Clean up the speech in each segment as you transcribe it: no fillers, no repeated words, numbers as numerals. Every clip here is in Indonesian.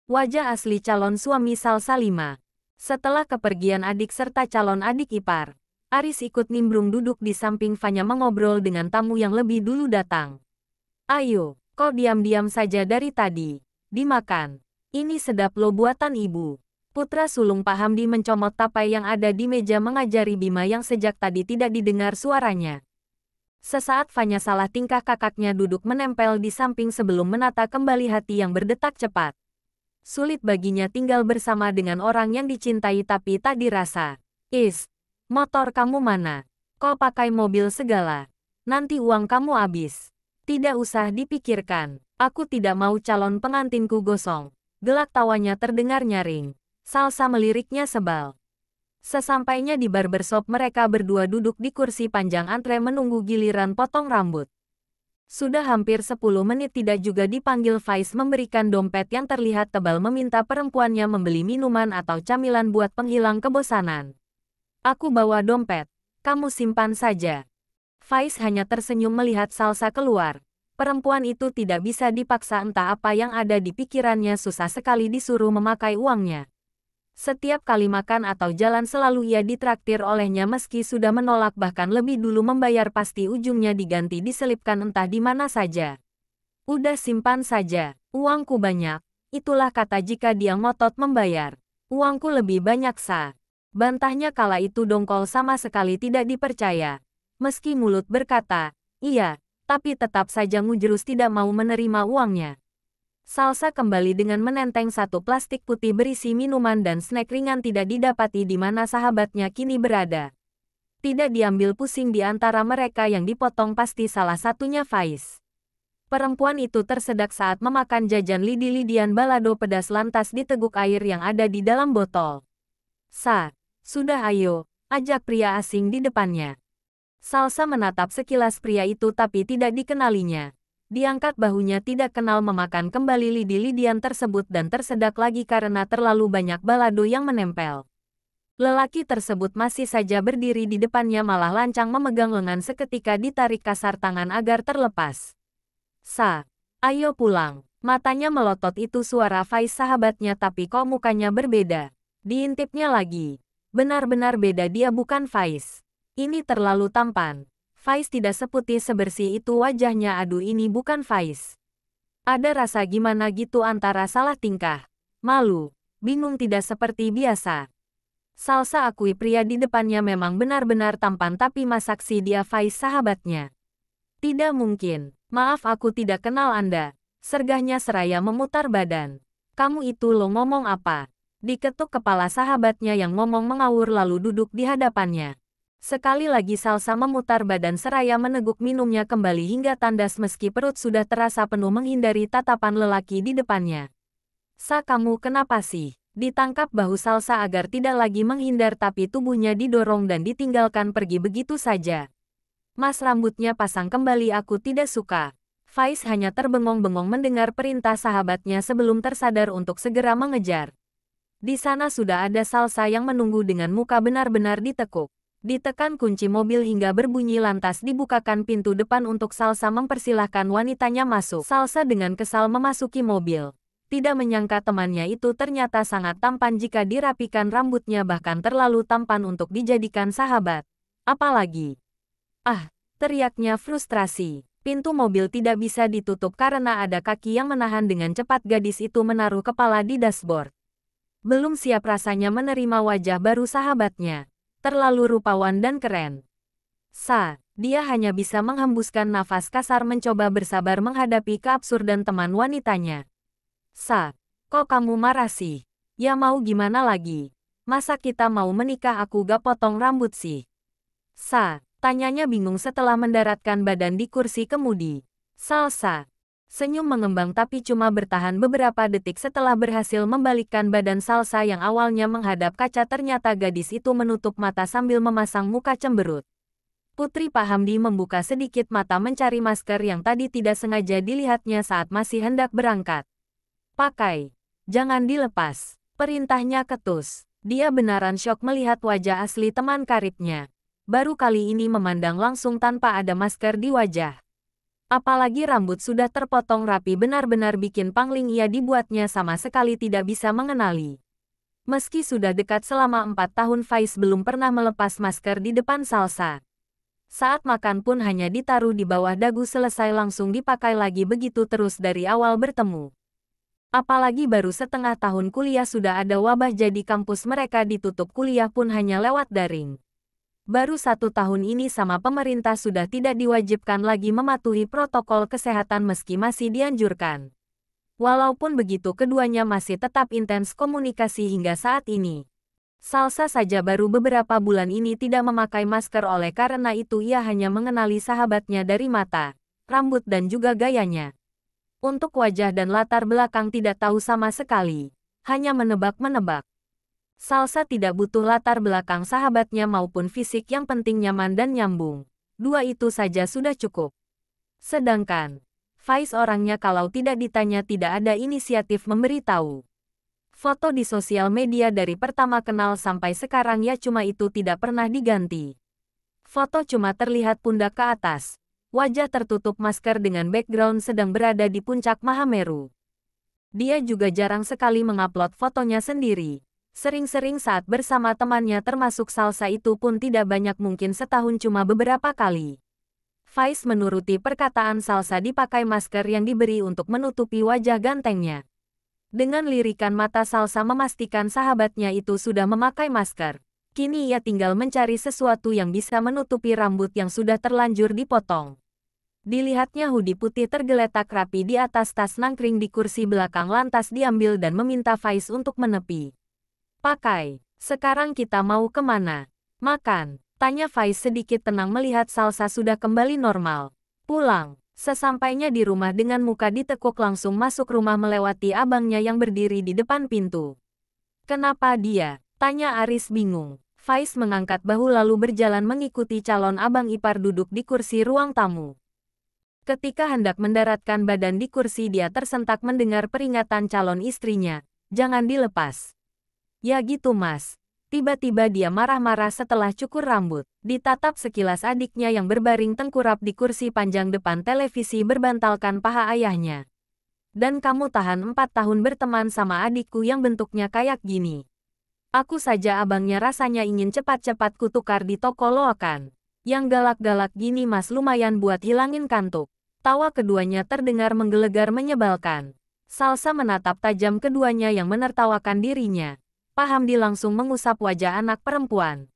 Wajah asli calon suami Salsa 5. Setelah kepergian adik serta calon adik ipar, Aris ikut nimbrung duduk di samping Fanya mengobrol dengan tamu yang lebih dulu datang. Ayo, kok diam-diam saja dari tadi? Dimakan. Ini sedap lo buatan ibu. Putra sulung Pak Hamdi mencomot tapai yang ada di meja mengajari Bima yang sejak tadi tidak didengar suaranya. Sesaat Fanya salah tingkah kakaknya duduk menempel di samping sebelum menata kembali hati yang berdetak cepat. Sulit baginya tinggal bersama dengan orang yang dicintai tapi tak dirasa. Motor kamu mana? Kok pakai mobil segala? Nanti uang kamu habis. Tidak usah dipikirkan. Aku tidak mau calon pengantinku gosong. Gelak tawanya terdengar nyaring. Salsa meliriknya sebal. Sesampainya di barbershop mereka berdua duduk di kursi panjang antre menunggu giliran potong rambut. Sudah hampir 10 menit tidak juga dipanggil Faiz memberikan dompet yang terlihat tebal meminta perempuannya membeli minuman atau camilan buat penghilang kebosanan. Aku bawa dompet, kamu simpan saja. Faiz hanya tersenyum melihat Salsa keluar. Perempuan itu tidak bisa dipaksa entah apa yang ada di pikirannya susah sekali disuruh memakai uangnya. Setiap kali makan atau jalan selalu ia ditraktir olehnya meski sudah menolak bahkan lebih dulu membayar pasti ujungnya diganti diselipkan entah di mana saja. Udah simpan saja, uangku banyak, itulah kata jika dia ngotot membayar. Uangku lebih banyak bantahnya kala itu dongkol sama sekali tidak dipercaya. Meski mulut berkata, iya, tapi tetap saja ngujerus tidak mau menerima uangnya. Salsa kembali dengan menenteng satu plastik putih berisi minuman dan snack ringan tidak didapati di mana sahabatnya kini berada. Tidak diambil pusing di antara mereka yang dipotong pasti salah satunya Faiz. Perempuan itu tersedak saat memakan jajan lidi-lidian balado pedas lantas diteguk air yang ada di dalam botol. Sudah ayo, ajak pria asing di depannya. Salsa menatap sekilas pria itu tapi tidak dikenalinya. Diangkat bahunya tidak kenal memakan kembali lidi-lidian tersebut dan tersedak lagi karena terlalu banyak balado yang menempel. Lelaki tersebut masih saja berdiri di depannya malah lancang memegang lengan seketika ditarik kasar tangan agar terlepas. Ayo pulang. Matanya melotot itu suara Faiz sahabatnya tapi kok mukanya berbeda. Diintipnya lagi. Benar-benar beda dia bukan Faiz. Ini terlalu tampan. Faiz tidak seputih sebersih itu wajahnya aduh ini bukan Faiz. Ada rasa gimana gitu antara salah tingkah, malu, bingung tidak seperti biasa. Salsa akui pria di depannya memang benar-benar tampan tapi masak si dia Faiz sahabatnya. Tidak mungkin, maaf aku tidak kenal Anda. Sergahnya seraya memutar badan. Kamu itu lo ngomong apa? Diketuk kepala sahabatnya yang ngomong mengawur lalu duduk di hadapannya. Sekali lagi Salsa memutar badan seraya meneguk minumnya kembali hingga tandas meski perut sudah terasa penuh menghindari tatapan lelaki di depannya. Kamu kenapa sih? Ditangkap bahu Salsa agar tidak lagi menghindar tapi tubuhnya didorong dan ditinggalkan pergi begitu saja. Mas rambutnya pasang kembali aku tidak suka. Faiz hanya terbengong-bengong mendengar perintah sahabatnya sebelum tersadar untuk segera mengejar. Di sana sudah ada Salsa yang menunggu dengan muka benar-benar ditekuk. Ditekan kunci mobil hingga berbunyi lantas dibukakan pintu depan untuk Salsa mempersilahkan wanitanya masuk. Salsa dengan kesal memasuki mobil. Tidak menyangka temannya itu ternyata sangat tampan jika dirapikan rambutnya bahkan terlalu tampan untuk dijadikan sahabat. Apalagi. Teriaknya frustrasi. Pintu mobil tidak bisa ditutup karena ada kaki yang menahan dengan cepat gadis itu menaruh kepala di dashboard. Belum siap rasanya menerima wajah baru sahabatnya. Terlalu rupawan dan keren. Dia hanya bisa menghembuskan nafas kasar mencoba bersabar menghadapi keabsurdan teman wanitanya. Kok kamu marah sih? Ya mau gimana lagi? Masa kita mau menikah aku gak potong rambut sih? Tanyanya bingung setelah mendaratkan badan di kursi kemudi. Salsa senyum mengembang tapi cuma bertahan beberapa detik setelah berhasil membalikkan badan Salsa yang awalnya menghadap kaca ternyata gadis itu menutup mata sambil memasang muka cemberut. Putri Pak Hamdi membuka sedikit mata mencari masker yang tadi tidak sengaja dilihatnya saat masih hendak berangkat. Pakai. Jangan dilepas. Perintahnya ketus. Dia benaran syok melihat wajah asli teman karibnya. Baru kali ini memandang langsung tanpa ada masker di wajah. Apalagi rambut sudah terpotong rapi benar-benar bikin pangling ia dibuatnya sama sekali tidak bisa mengenali. Meski sudah dekat selama 4 tahun Faiz belum pernah melepas masker di depan Salsa. Saat makan pun hanya ditaruh di bawah dagu selesai langsung dipakai lagi begitu terus dari awal bertemu. Apalagi baru setengah tahun kuliah sudah ada wabah jadi kampus mereka ditutup kuliah pun hanya lewat daring. Baru 1 tahun ini sama pemerintah sudah tidak diwajibkan lagi mematuhi protokol kesehatan meski masih dianjurkan. Walaupun begitu keduanya masih tetap intens komunikasi hingga saat ini. Salsa saja baru beberapa bulan ini tidak memakai masker oleh karena itu ia hanya mengenali sahabatnya dari mata, rambut dan juga gayanya. Untuk wajah dan latar belakang tidak tahu sama sekali, hanya menebak-menebak. Salsa tidak butuh latar belakang sahabatnya maupun fisik yang penting nyaman dan nyambung. 2 itu saja sudah cukup. Sedangkan, Faiz orangnya kalau tidak ditanya tidak ada inisiatif memberitahu. Foto di sosial media dari pertama kenal sampai sekarang ya cuma itu tidak pernah diganti. Foto cuma terlihat pundak ke atas, wajah tertutup masker dengan background sedang berada di puncak Mahameru. Dia juga jarang sekali mengupload fotonya sendiri. Sering-sering saat bersama temannya termasuk Salsa itu pun tidak banyak mungkin setahun cuma beberapa kali. Faiz menuruti perkataan Salsa dipakai masker yang diberi untuk menutupi wajah gantengnya. Dengan lirikan mata Salsa memastikan sahabatnya itu sudah memakai masker. Kini ia tinggal mencari sesuatu yang bisa menutupi rambut yang sudah terlanjur dipotong. Dilihatnya hoodie putih tergeletak rapi di atas tas nangkring di kursi belakang lantas diambil dan meminta Faiz untuk menepi. Pakai. Sekarang kita mau kemana? Makan. Tanya Faiz sedikit tenang melihat Salsa sudah kembali normal. Pulang. Sesampainya di rumah dengan muka ditekuk langsung masuk rumah melewati abangnya yang berdiri di depan pintu. Kenapa dia? Tanya Aris bingung. Faiz mengangkat bahu lalu berjalan mengikuti calon abang ipar duduk di kursi ruang tamu. Ketika hendak mendaratkan badan di kursi dia tersentak mendengar peringatan calon istrinya. Jangan dilepas. Ya gitu mas. Tiba-tiba dia marah-marah setelah cukur rambut. Ditatap sekilas adiknya yang berbaring tengkurap di kursi panjang depan televisi berbantalkan paha ayahnya. Dan kamu tahan 4 tahun berteman sama adikku yang bentuknya kayak gini. Aku saja abangnya rasanya ingin cepat-cepat kutukar di toko loakan. Yang galak-galak gini mas lumayan buat hilangin kantuk. Tawa keduanya terdengar menggelegar menyebalkan. Salsa menatap tajam keduanya yang menertawakan dirinya. Hamdi langsung mengusap wajah anak perempuan.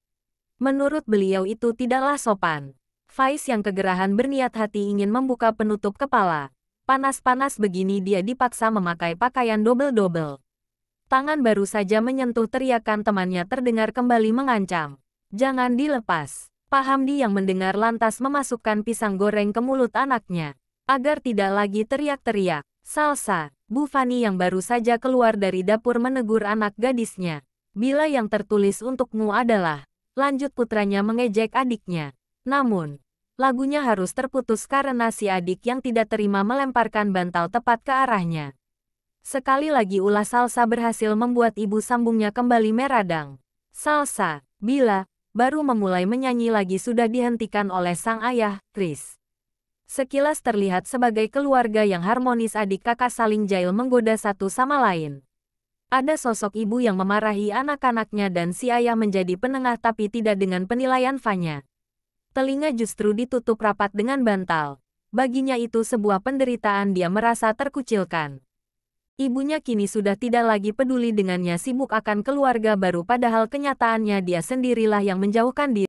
Menurut beliau itu tidaklah sopan. Faiz yang kegerahan berniat hati ingin membuka penutup kepala. Panas-panas begini dia dipaksa memakai pakaian double-double. Tangan baru saja menyentuh teriakan temannya terdengar kembali mengancam. Jangan dilepas. Hamdi yang mendengar lantas memasukkan pisang goreng ke mulut anaknya. Agar tidak lagi teriak-teriak. Salsa, Bu Fani yang baru saja keluar dari dapur menegur anak gadisnya. Bila yang tertulis untukmu adalah, lanjut putranya mengejek adiknya. Namun, lagunya harus terputus karena si adik yang tidak terima melemparkan bantal tepat ke arahnya. Sekali lagi ulah Salsa berhasil membuat ibu sambungnya kembali meradang. Salsa, bila, baru memulai menyanyi lagi sudah dihentikan oleh sang ayah, Chris. Sekilas terlihat sebagai keluarga yang harmonis adik kakak saling jahil menggoda satu sama lain. Ada sosok ibu yang memarahi anak-anaknya dan si ayah menjadi penengah tapi tidak dengan penilaian Fanya. Telinga justru ditutup rapat dengan bantal. Baginya itu sebuah penderitaan dia merasa terkucilkan. Ibunya kini sudah tidak lagi peduli dengannya sibuk akan keluarga baru padahal kenyataannya dia sendirilah yang menjauhkan diri.